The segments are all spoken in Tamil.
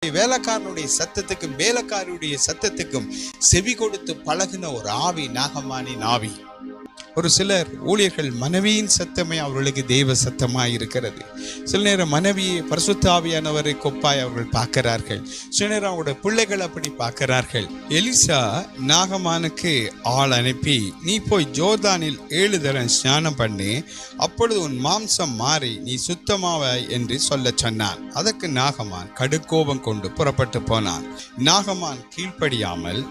அப்படி வேலைக்காரனுடைய சத்தத்துக்கும் வேலைக்காரருடைய சத்தத்துக்கும் செவி கொடுத்து பழகின ஒரு ஆவி நாகமானின் ஆவி. ஒரு சிலர் ஊழியர்கள் மனைவியின் சத்தமே அவர்களுக்கு தெய்வ சத்தமாய் இருக்கிறது. சில நேரம் மனைவியை பரிசுத்த ஆவியானவரை கொப்பாய் அவர்கள் பார்க்கிறார்கள். சில நேரம் அவருடைய பிள்ளைகள் அப்படி பார்க்கிறார்கள். எலிசா நாகமானுக்கு ஆள் அனுப்பி, நீ போய் ஜோர்தானில் 7 தரம் ஸ்நானம் பண்ணி, அப்பொழுது உன் மாம்சம் மாறி நீ சுத்தமாவாய் என்று சொல்ல சொன்னான். அதற்கு நாகமான் கடுக்கோபம் கொண்டு புறப்பட்டு போனான். நாகமான் கீழ்ப்படியாமல்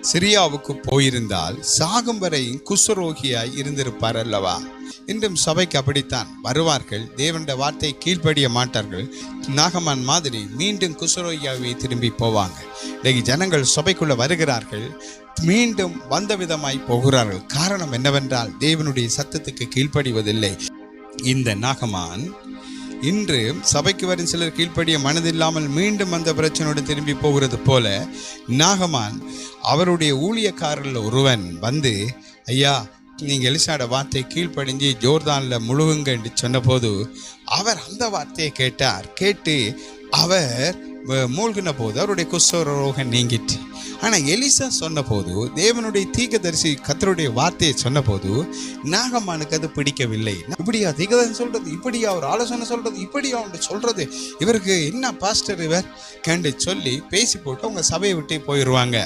சிரியாவுக்கு போயிருந்தால் சாகும் வரை குஷ்டரோகியாய் இருந்திருப்பார் அல்லவா? இன்றும் சபைக்கு அப்படித்தான் வருவார்கள், தேவனுடைய வார்த்தை கீழ்ப்படிய மாட்டார்கள். நாகமான் மாதிரி மீண்டும் குஷ்டரோகியாவை திரும்பி போவாங்க. இன்னைக்கு ஜனங்கள் சபைக்குள்ள வருகிறார்கள், மீண்டும் வந்த விதமாய் போகிறார்கள். காரணம் என்னவென்றால் தேவனுடைய சத்தத்துக்கு கீழ்ப்படிவதில்லை. இந்த நாகமான் இன்று சபைக்கு வரும் சிலர் கீழ்ப்படிய மனதில்லாமல் மீண்டும் அந்த பிரச்சனையோடு திரும்பி போகிறது போல, நாகமான் அவருடைய ஊழியக்காரர்கள் ஒருவன் வந்து, ஐயா நீங்கள் எலிசாட வார்த்தை கீழ்ப்படிஞ்சு ஜோர்தானில் முழுகுங்க என்று சொன்னபோது அவர் அந்த வார்த்தையை கேட்டார். கேட்டு அவர் மூழ்கின போது அவருடைய குஷ்டரோகம் நீங்கிட்டு. ஆனால் எலிசா சொன்ன போது, தேவனுடைய தீர்க்கதரிசி கர்த்தருடைய வார்த்தையை சொன்ன போது நாகமானுக்கு அது பிடிக்கவில்லை. இப்படியா தீர்க்கதரிசி சொல்றது, இப்படியா அவர் ஆலோசனை சொல்றது, இப்படியா அவன் சொல்றது, இவருக்கு என்ன பாஸ்டர் இவர் கண்டு சொல்லி பேசி போட்டு அவங்க சபையை விட்டு போயிடுவாங்க.